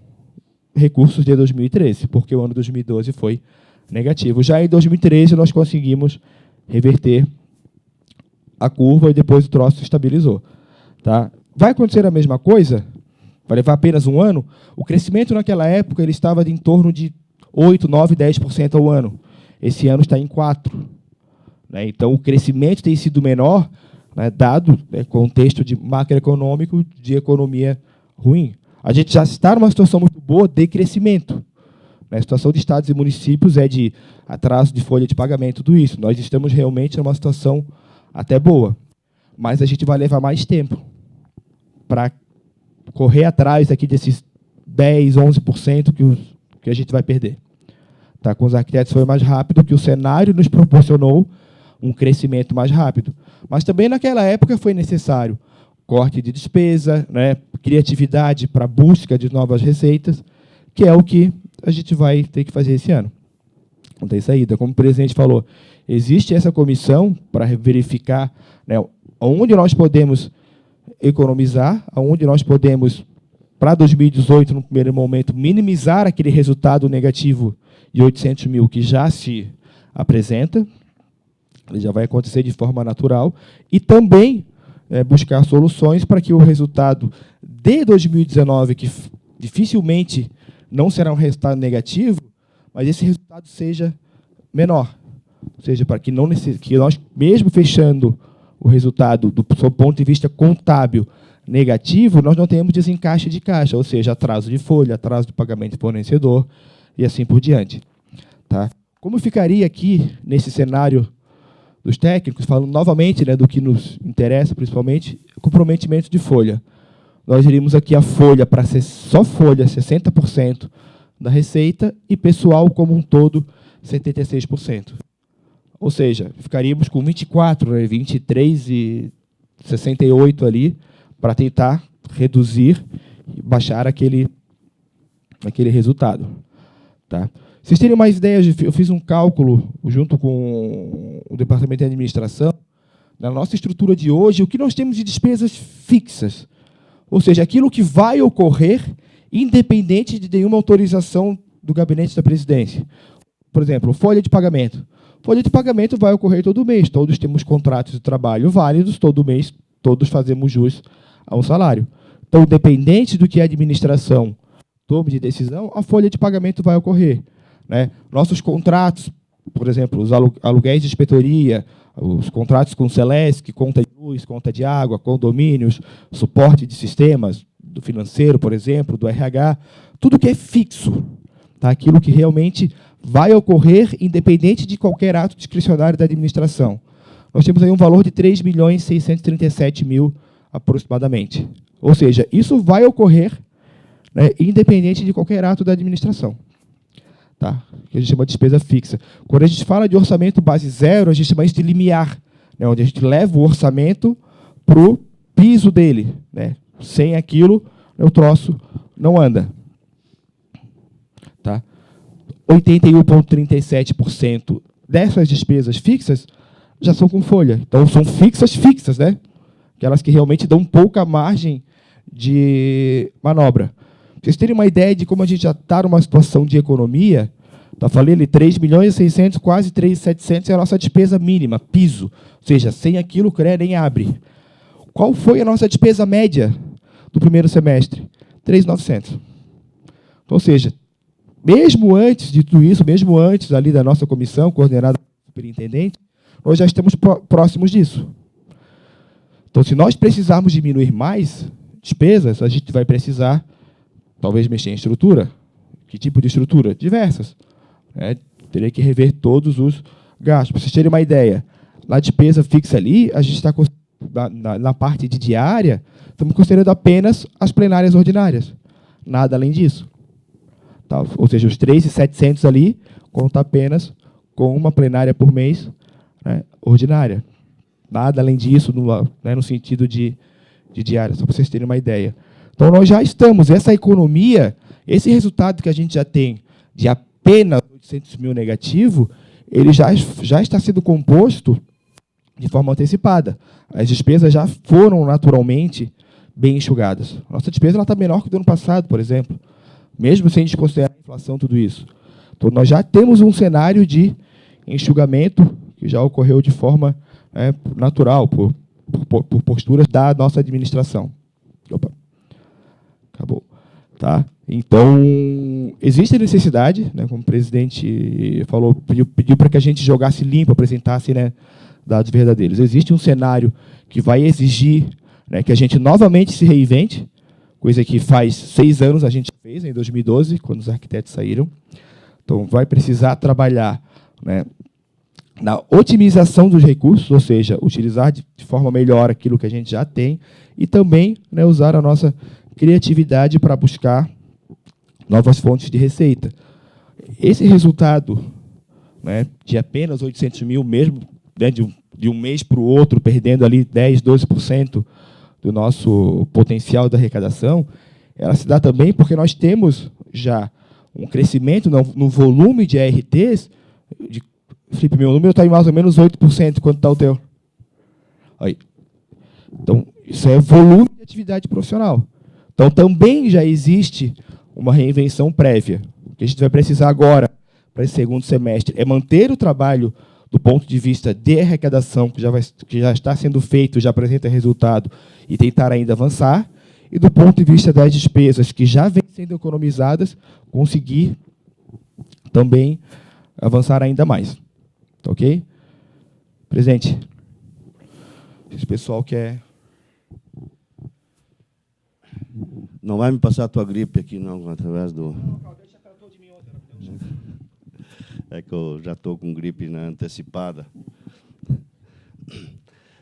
recursos de 2013, porque o ano 2012 foi negativo. Já em 2013, nós conseguimos reverter a curva e depois o troço se estabilizou. Tá? Vai acontecer a mesma coisa? Vai levar apenas um ano? O crescimento naquela época ele estava em torno de 8, 9, 10% ao ano. Esse ano está em 4%. Né? Então, o crescimento tem sido menor, né, dado contexto de macroeconômico, de economia ruim. A gente já está numa situação muito boa de crescimento. Né? A situação de estados e municípios é de atraso de folha de pagamento, tudo isso. Nós estamos realmente numa situação até boa. Mas a gente vai levar mais tempo para correr atrás aqui desses 10, 11% que a gente vai perder. Tá? Com os arquitetos foi mais rápido, que o cenário nos proporcionou um crescimento mais rápido. Mas também naquela época foi necessário corte de despesa, né, criatividade para a busca de novas receitas, que é o que a gente vai ter que fazer esse ano. Não tem saída. Como o presidente falou, existe essa comissão para verificar, né, onde nós podemos economizar, onde nós podemos, para 2018, no primeiro momento, minimizar aquele resultado negativo de 800 mil que já se apresenta. Ele já vai acontecer de forma natural, e também buscar soluções para que o resultado de 2019, que dificilmente não será um resultado negativo, mas esse resultado seja menor. Ou seja, para que, que nós, mesmo fechando o resultado do ponto de vista contábil negativo, nós não tenhamos desencaixe de caixa, ou seja, atraso de folha, atraso de pagamento de fornecedor, e assim por diante. Tá? Como ficaria aqui, nesse cenário dos técnicos, falando novamente, né, do que nos interessa, principalmente, comprometimento de folha. Nós iríamos aqui a folha, para ser só folha, 60% da receita, e pessoal como um todo, 76%. Ou seja, ficaríamos com 24, né, 23 e 68 ali, para tentar reduzir e baixar aquele resultado. Tá? Vocês terem mais ideias, eu fiz um cálculo junto com o Departamento de Administração, na nossa estrutura de hoje, o que nós temos de despesas fixas. Ou seja, aquilo que vai ocorrer independente de nenhuma autorização do Gabinete da Presidência. Por exemplo, folha de pagamento. Folha de pagamento vai ocorrer todo mês. Todos temos contratos de trabalho válidos, todo mês todos fazemos jus a um salário. Então, independente do que a administração tome de decisão, a folha de pagamento vai ocorrer. Né? Nossos contratos, por exemplo, os aluguéis de inspetoria, os contratos com o Celesc, conta de luz, conta de água, condomínios, suporte de sistemas, do financeiro, por exemplo, do RH, tudo que é fixo, tá? Aquilo que realmente vai ocorrer independente de qualquer ato discricionário da administração. Nós temos aí um valor de 3.637.000 aproximadamente. Ou seja, isso vai ocorrer, né, independente de qualquer ato da administração. Tá? Que a gente chama de despesa fixa. Quando a gente fala de orçamento base zero, a gente chama isso de limiar, né, onde a gente leva o orçamento para o piso dele. Né? Sem aquilo, o troço não anda. Tá? 81,37% dessas despesas fixas já são com folha. Então, são fixas, né? Aquelas que realmente dão pouca margem de manobra. Para vocês terem uma ideia de como a gente já está numa situação de economia, tá, falei ali, 3.600.000, quase 3.700 é a nossa despesa mínima, piso. Ou seja, sem aquilo o CREA nem abre. Qual foi a nossa despesa média do primeiro semestre? 3.900. Então, ou seja, mesmo antes de tudo isso, mesmo antes ali da nossa comissão, coordenada pelo superintendente, nós já estamos próximos disso. Então, se nós precisarmos diminuir mais despesas, a gente vai precisar, talvez, mexer em estrutura. Que tipo de estrutura? Diversas. Teria que rever todos os gastos. Para vocês terem uma ideia, na despesa fixa ali, a gente está, na parte de diária, estamos considerando apenas as plenárias ordinárias. Nada além disso. Tá? Ou seja, os 3.700 ali conta apenas com uma plenária por mês, né, ordinária. Nada além disso, no sentido de diária, só para vocês terem uma ideia. Então, nós já estamos, essa economia, esse resultado que a gente já tem de apenas 800 mil negativo, ele já está sendo composto de forma antecipada. As despesas já foram naturalmente bem enxugadas. A nossa despesa está menor que a do ano passado, por exemplo, mesmo sem desconsiderar a inflação, tudo isso. Então, nós já temos um cenário de enxugamento que já ocorreu de forma natural, por posturas da nossa administração. Opa. Acabou. Tá? Então, existe a necessidade, né, como o presidente falou, pediu para que a gente jogasse limpo, apresentasse, né, dados verdadeiros. Existe um cenário que vai exigir, né, que a gente novamente se reinvente, coisa que faz 6 anos a gente fez, em 2012, quando os arquitetos saíram. Então, vai precisar trabalhar, né, na otimização dos recursos, ou seja, utilizar de forma melhor aquilo que a gente já tem e também, né, usar a nossa criatividade para buscar novas fontes de receita. Esse resultado, né, de apenas 800 mil, mesmo, né, de um mês para o outro, perdendo ali 10%, 12% do nosso potencial de arrecadação, ela se dá também porque nós temos já um crescimento no volume de ARTs. Felipe, meu número está em mais ou menos 8%. Quanto está o teu? Aí. Então, isso é volume de atividade profissional. Então, também já existe uma reinvenção prévia. O que a gente vai precisar agora, para esse segundo semestre, é manter o trabalho do ponto de vista de arrecadação, que já está sendo feito, já apresenta resultado, e tentar ainda avançar, e do ponto de vista das despesas que já vêm sendo economizadas, conseguir também avançar ainda mais. Tá ok? Presidente, esse pessoal quer... Não vai me passar a tua gripe aqui, não, através do... Não, deixa que tratou de mim ontem. É que eu já estou com gripe, né, antecipada.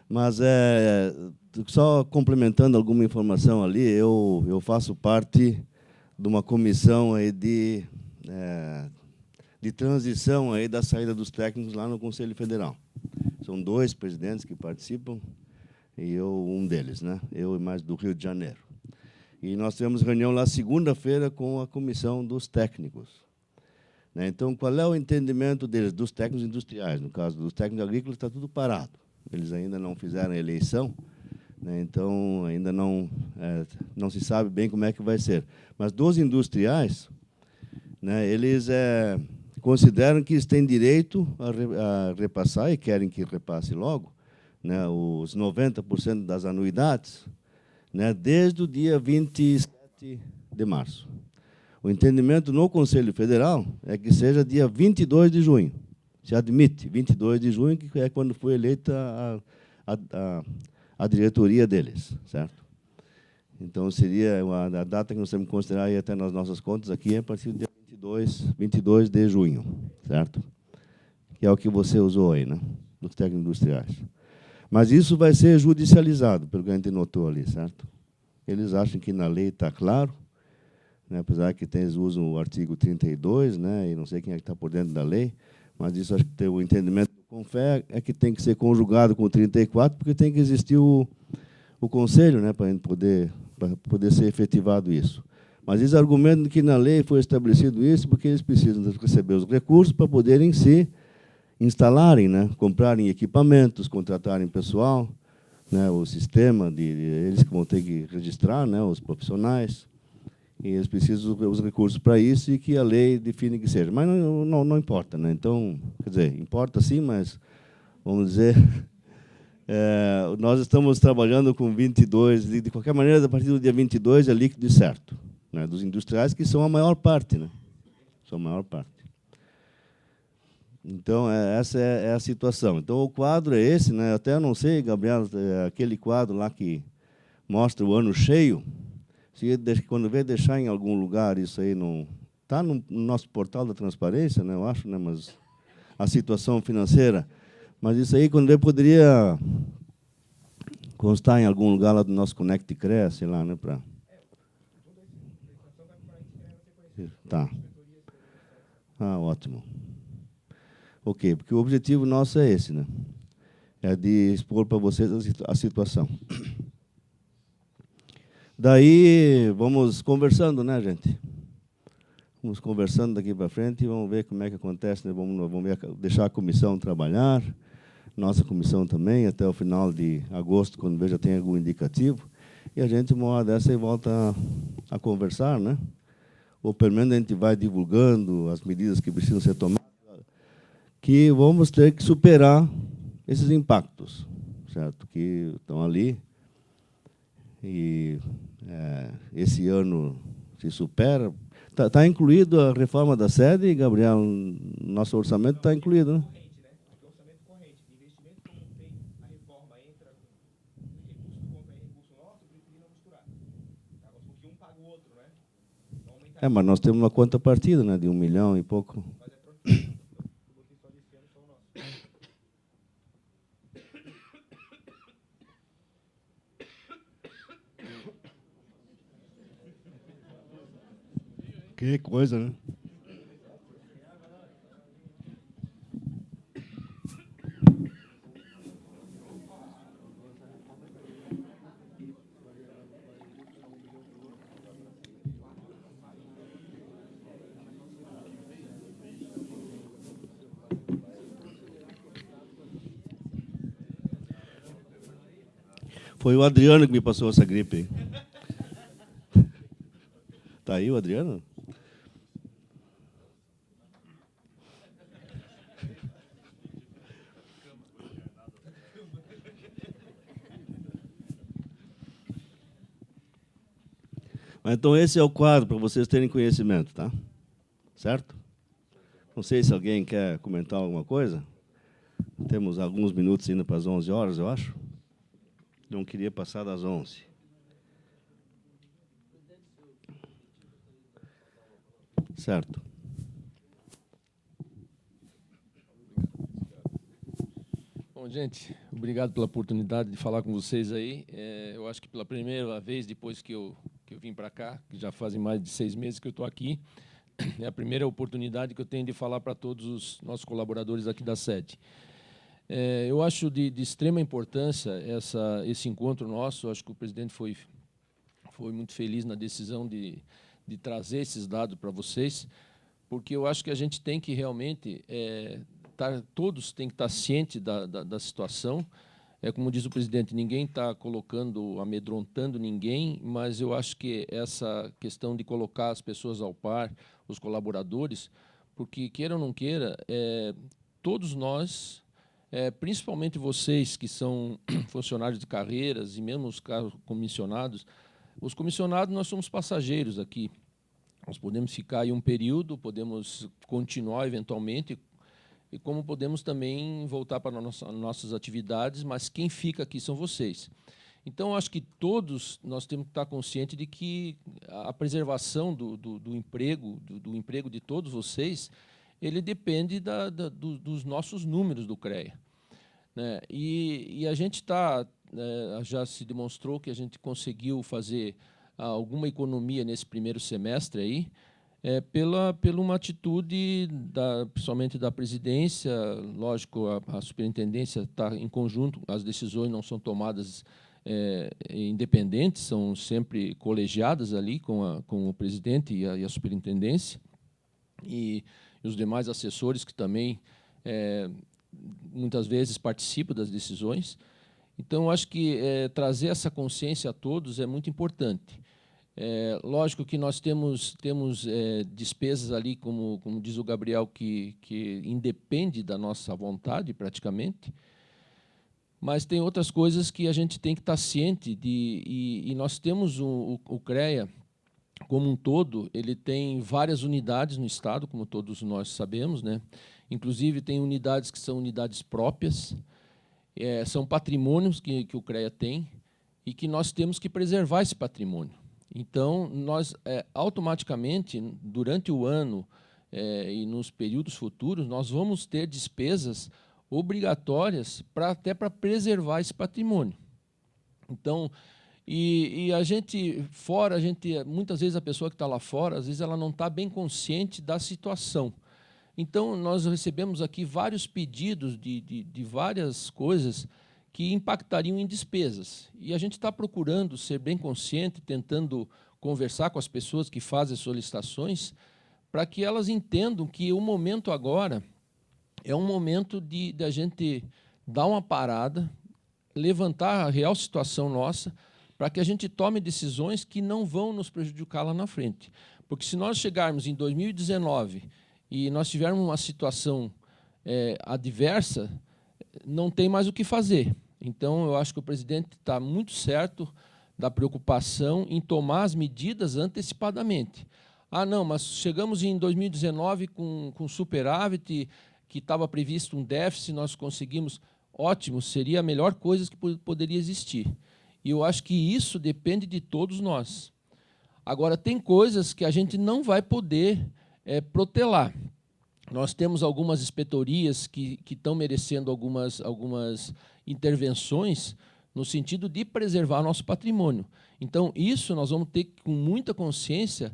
Mas, só complementando alguma informação ali, eu faço parte de uma comissão aí de transição aí da saída dos técnicos lá no Conselho Federal. São 2 presidentes que participam, e eu um deles, né? Eu e mais do Rio de Janeiro. E nós tivemos reunião lá segunda-feira com a comissão dos técnicos. Então, qual é o entendimento deles, dos técnicos industriais? No caso dos técnicos agrícolas, está tudo parado. Eles ainda não fizeram a eleição, né? Então, ainda não se sabe bem como é que vai ser. Mas dos industriais, né, eles consideram que eles têm direito a repassar, e querem que repasse logo, né, os 90% das anuidades, né, desde o dia 27 de março. O entendimento no Conselho Federal é que seja dia 22 de junho. Se admite, 22 de junho, que é quando foi eleita a diretoria deles, certo? Então, seria a data que nós temos que considerar aí até nas nossas contas aqui, é a partir do dia 22 de junho, certo? Que é o que você usou aí, né, dos técnicos industriais. Mas isso vai ser judicializado, pelo que a gente notou ali, certo? Eles acham que na lei está claro, né, apesar que eles usam o artigo 32, né, e não sei quem é que está por dentro da lei, mas isso acho que tem o entendimento do CONFEA é que tem que ser conjugado com o 34, porque tem que existir o conselho, né, para a gente poder ser efetivado isso. Mas eles argumentam que na lei foi estabelecido isso porque eles precisam receber os recursos para poderem se instalarem, né, comprarem equipamentos, contratarem pessoal, né, o sistema, eles que vão ter que registrar, né, os profissionais, e eles precisam os recursos para isso e que a lei define que seja. Mas não importa, né? Então, quer dizer, importa sim, mas, vamos dizer, nós estamos trabalhando com 22, de qualquer maneira, a partir do dia 22 é líquido e certo, né, dos industriais, que são a maior parte, né? São a maior parte. Então, essa é a situação. Então, o quadro é esse, né? Até não sei, Gabriel, aquele quadro lá que mostra o ano cheio, quando vê deixar em algum lugar isso aí, está no nosso portal da transparência, né? Eu acho, né? Mas a situação financeira. Mas isso aí, quando vê, poderia constar em algum lugar lá do nosso Conect CREA, sei lá, né? Tá. Ah, ótimo. Ok, porque o objetivo nosso é esse, né? É de expor para vocês a situação. Daí, vamos conversando, né, gente? Vamos conversando daqui para frente e vamos ver como é que acontece, né? Vamos deixar a comissão trabalhar, nossa comissão também, até o final de agosto, quando veja tem algum indicativo, e a gente, uma hora dessa, volta a conversar, né? Ou pelo menos a gente vai divulgando as medidas que precisam ser tomadas, que vamos ter que superar esses impactos, certo? Que estão ali. E esse ano se supera. Está incluído a reforma da sede, Gabriel? Nosso orçamento está incluído, né? Orçamento corrente, investimento como tem, a reforma entra, recurso do conta é recurso nosso, eu preferi não misturar. Porque um paga o outro, né? Mas nós temos uma contrapartida, né, de 1 milhão e pouco. Mas é pronto. Eu botei só desse ano, só o nosso. Que coisa, né? Foi o Adriano que me passou essa gripe. Tá aí o Adriano? Então, esse é o quadro, para vocês terem conhecimento, tá? Certo? Não sei se alguém quer comentar alguma coisa. Temos alguns minutos ainda para as 11 horas, eu acho. Não queria passar das 11. Certo. Bom, gente, obrigado pela oportunidade de falar com vocês aí. Eu acho que pela primeira vez, depois que eu vim para cá, que já fazem mais de 6 meses que eu estou aqui, é a primeira oportunidade que eu tenho de falar para todos os nossos colaboradores aqui da sede. Eu acho de extrema importância esse encontro nosso. Eu acho que o presidente foi muito feliz na decisão de trazer esses dados para vocês, porque eu acho que a gente tem que realmente todos têm que estar cientes da situação. Como diz o presidente, ninguém está amedrontando ninguém, mas eu acho que essa questão de colocar as pessoas ao par, os colaboradores, porque, queira ou não queira, todos nós, principalmente vocês que são funcionários de carreiras e mesmo os comissionados, os comissionados nós somos passageiros aqui. Nós podemos ficar aí um período, podemos continuar eventualmente, e como podemos também voltar para nossas atividades, mas quem fica aqui são vocês. Então, acho que todos nós temos que estar conscientes de que a preservação do emprego de todos vocês, ele depende dos nossos números do CREA, né? E a gente já se demonstrou que a gente conseguiu fazer alguma economia nesse primeiro semestre aí, pela uma atitude, principalmente da presidência. Lógico, a superintendência está em conjunto, as decisões não são tomadas independentes, são sempre colegiadas ali com o presidente e a superintendência, e os demais assessores que também, muitas vezes, participam das decisões. Então, acho que trazer essa consciência a todos é muito importante. Lógico que nós temos despesas ali, como diz o Gabriel, que independe da nossa vontade, praticamente, mas tem outras coisas que a gente tem que estar ciente de, e nós temos o CREA, como um todo, ele tem várias unidades no Estado, como todos nós sabemos, né? Inclusive, tem unidades que são unidades próprias, são patrimônios que o CREA tem e que nós temos que preservar esse patrimônio. Então, nós, automaticamente, durante o ano e nos períodos futuros, nós vamos ter despesas obrigatórias até para preservar esse patrimônio. Então, e a gente, muitas vezes a pessoa que está lá fora, às vezes ela não está bem consciente da situação. Então, nós recebemos aqui vários pedidos de várias coisas que impactariam em despesas. E a gente está procurando ser bem consciente, tentando conversar com as pessoas que fazem solicitações, para que elas entendam que o momento agora é um momento de a gente dar uma parada, levantar a real situação nossa, para que a gente tome decisões que não vão nos prejudicar lá na frente. Porque se nós chegarmos em 2019 e nós tivermos uma situação adversa, não tem mais o que fazer. Então, eu acho que o presidente está muito certo da preocupação em tomar as medidas antecipadamente. Ah, não, mas chegamos em 2019 com superávit, que estava previsto um déficit, nós conseguimos. Ótimo, seria a melhor coisa que poderia existir. E eu acho que isso depende de todos nós. Agora, tem coisas que a gente não vai poder protelar. Nós temos algumas inspetorias que estão merecendo algumas intervenções no sentido de preservar nosso patrimônio. Então, isso nós vamos ter que, com muita consciência,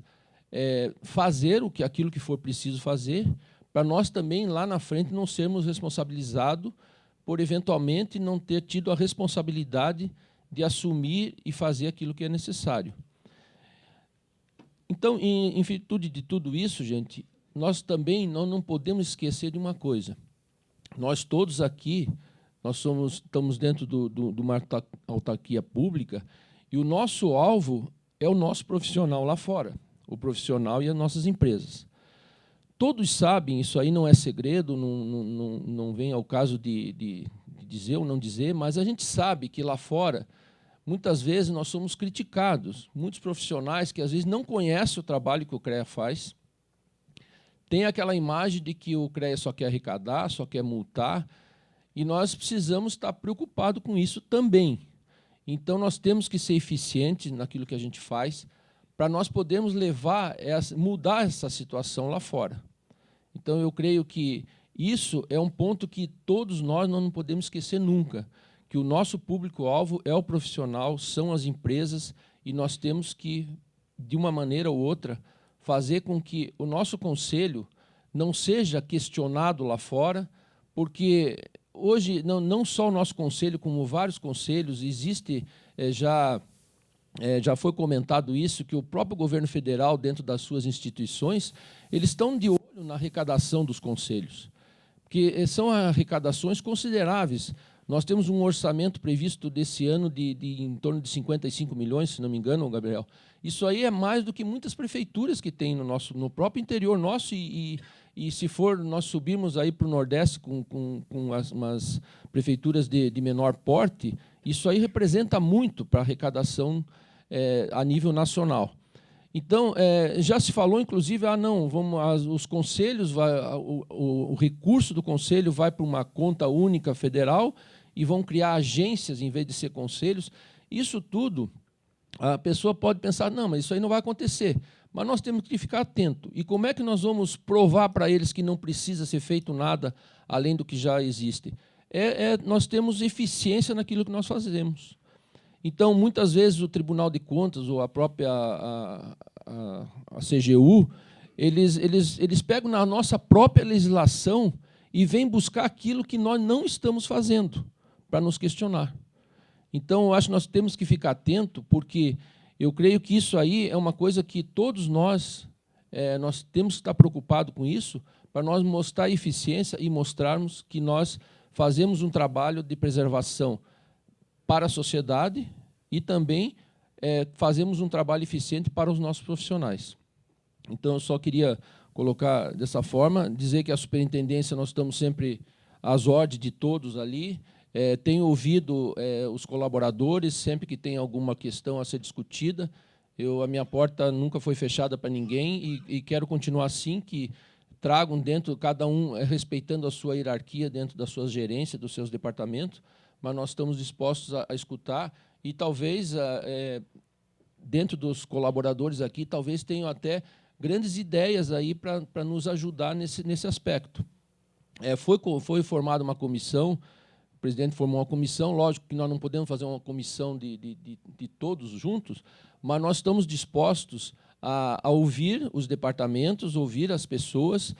fazer aquilo que for preciso fazer, para nós também, lá na frente, não sermos responsabilizados por, eventualmente, não ter tido a responsabilidade de assumir e fazer aquilo que é necessário. Então, em virtude de tudo isso, gente, nós também não podemos esquecer de uma coisa. Nós todos aqui, estamos dentro de uma autarquia pública e o nosso alvo é o nosso profissional lá fora, o profissional e as nossas empresas. Todos sabem, isso aí não é segredo, não vem ao caso de dizer ou não dizer, mas a gente sabe que lá fora, muitas vezes, nós somos criticados. Muitos profissionais que, às vezes, não conhecem o trabalho que o CREA faz, tem aquela imagem de que o CREA só quer arrecadar, só quer multar, e nós precisamos estar preocupados com isso também. Então, nós temos que ser eficientes naquilo que a gente faz, para nós podermos mudar essa situação lá fora. Então, eu creio que isso é um ponto que todos nós não podemos esquecer nunca, que o nosso público-alvo é o profissional, são as empresas, e nós temos que, de uma maneira ou outra, fazer com que o nosso conselho não seja questionado lá fora, porque hoje, não só o nosso conselho, como vários conselhos, existe já foi comentado isso, que o próprio governo federal, dentro das suas instituições, eles estão de olho na arrecadação dos conselhos, porque são arrecadações consideráveis. Nós temos um orçamento previsto desse ano de em torno de 55 milhões, se não me engano, Gabriel. Isso aí é mais do que muitas prefeituras que tem no próprio interior nosso, e se for nós subirmos aí para o Nordeste com umas prefeituras de menor porte, isso aí representa muito para a arrecadação a nível nacional. Então, já se falou, inclusive, os conselhos, o recurso do conselho vai para uma conta única federal e vão criar agências em vez de ser conselhos. Isso tudo, a pessoa pode pensar, não, mas isso aí não vai acontecer. Mas nós temos que ficar atento. E como é que nós vamos provar para eles que não precisa ser feito nada além do que já existe? Nós temos eficiência naquilo que nós fazemos. Então, muitas vezes, o Tribunal de Contas ou a própria a CGU, eles pegam na nossa própria legislação e vêm buscar aquilo que nós não estamos fazendo, para nos questionar. Então, eu acho que nós temos que ficar atentos, porque eu creio que isso aí é uma coisa que todos nós temos que estar preocupados com isso, para nós mostrar eficiência e mostrarmos que nós fazemos um trabalho de preservação para a sociedade e também fazemos um trabalho eficiente para os nossos profissionais. Então, eu só queria colocar dessa forma, dizer que a superintendência, nós estamos sempre às ordens de todos ali, tenho ouvido os colaboradores, sempre que tem alguma questão a ser discutida, A minha porta nunca foi fechada para ninguém e quero continuar assim, que tragam dentro, cada um respeitando a sua hierarquia dentro das suas gerências, dos seus departamentos, mas nós estamos dispostos a escutar e talvez, dentro dos colaboradores aqui, talvez tenham até grandes ideias aí para nos ajudar nesse aspecto. Foi formada uma comissão, o presidente formou uma comissão, lógico que nós não podemos fazer uma comissão de todos juntos, mas nós estamos dispostos a ouvir os departamentos, ouvir as pessoas,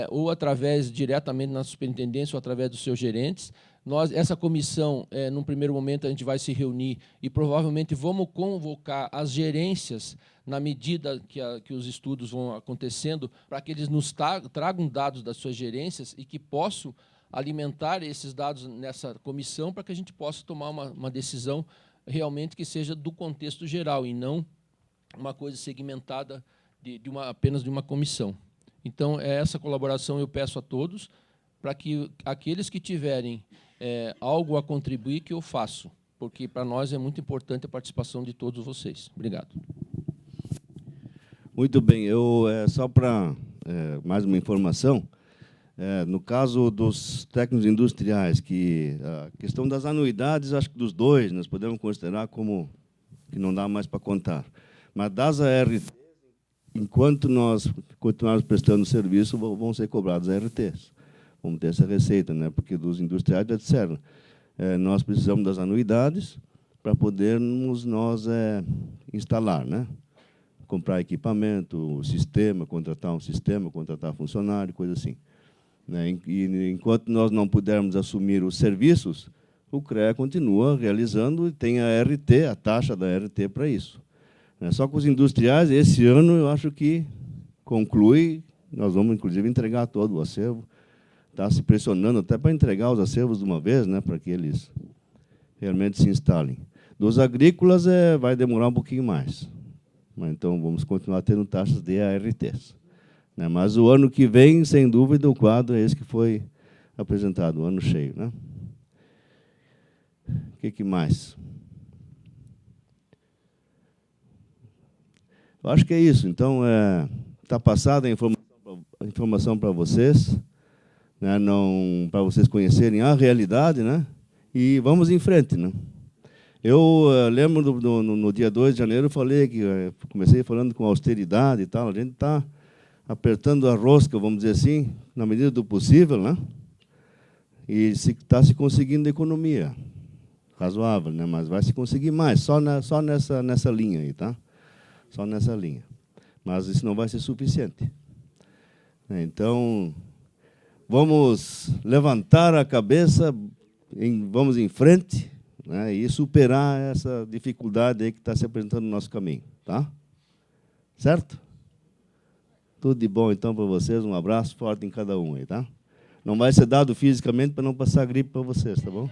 ou através, diretamente na superintendência, ou através dos seus gerentes. Essa comissão, num primeiro momento, a gente vai se reunir e provavelmente vamos convocar as gerências na medida que os estudos vão acontecendo, para que eles nos tragam dados das suas gerências e que possam alimentar esses dados nessa comissão para que a gente possa tomar uma decisão realmente que seja do contexto geral e não uma coisa segmentada apenas de uma comissão. Então, essa colaboração eu peço a todos, para que aqueles que tiverem algo a contribuir, que eu faço, porque para nós é muito importante a participação de todos vocês. Obrigado. Muito bem. Só para mais uma informação, no caso dos técnicos industriais, que a questão das anuidades, acho que dos dois, nós podemos considerar como que não dá mais para contar. Mas das ARTs, enquanto nós continuarmos prestando serviço, vão ser cobrados ARTs. Vamos ter essa receita, né? Porque dos industriais já disseram, nós precisamos das anuidades para podermos nós instalar, né? Comprar equipamento, sistema, contratar um sistema, contratar funcionário, coisa assim. Né? E enquanto nós não pudermos assumir os serviços, o CREA continua realizando e tem a RT, a taxa da RT para isso. Só com os industriais, esse ano eu acho que conclui, nós vamos inclusive entregar todo o acervo, está se pressionando até para entregar os acervos de uma vez, né, para que eles realmente se instalem. Dos agrícolas vai demorar um pouquinho mais, então vamos continuar tendo taxas de ARTs. Mas o ano que vem, sem dúvida, o quadro é esse que foi apresentado, o ano cheio. Né? O que mais? Eu acho que é isso. Então, está passada a informação para vocês, né? Para vocês conhecerem a realidade, né? E vamos em frente. Né? Eu lembro, no dia 2 de janeiro, eu falei que comecei falando com austeridade e tal, a gente está apertando a rosca, vamos dizer assim, na medida do possível, né? E está se conseguindo economia razoável, né? Mas vai se conseguir mais, só nessa linha aí, tá? Só nessa linha. Mas isso não vai ser suficiente. Então, vamos levantar a cabeça, vamos em frente, né? E superar essa dificuldade aí que está se apresentando no nosso caminho, tá? Certo? Tudo de bom, então, para vocês. Um abraço forte em cada um aí, tá? Não vai ser dado fisicamente para não passar gripe para vocês, tá bom?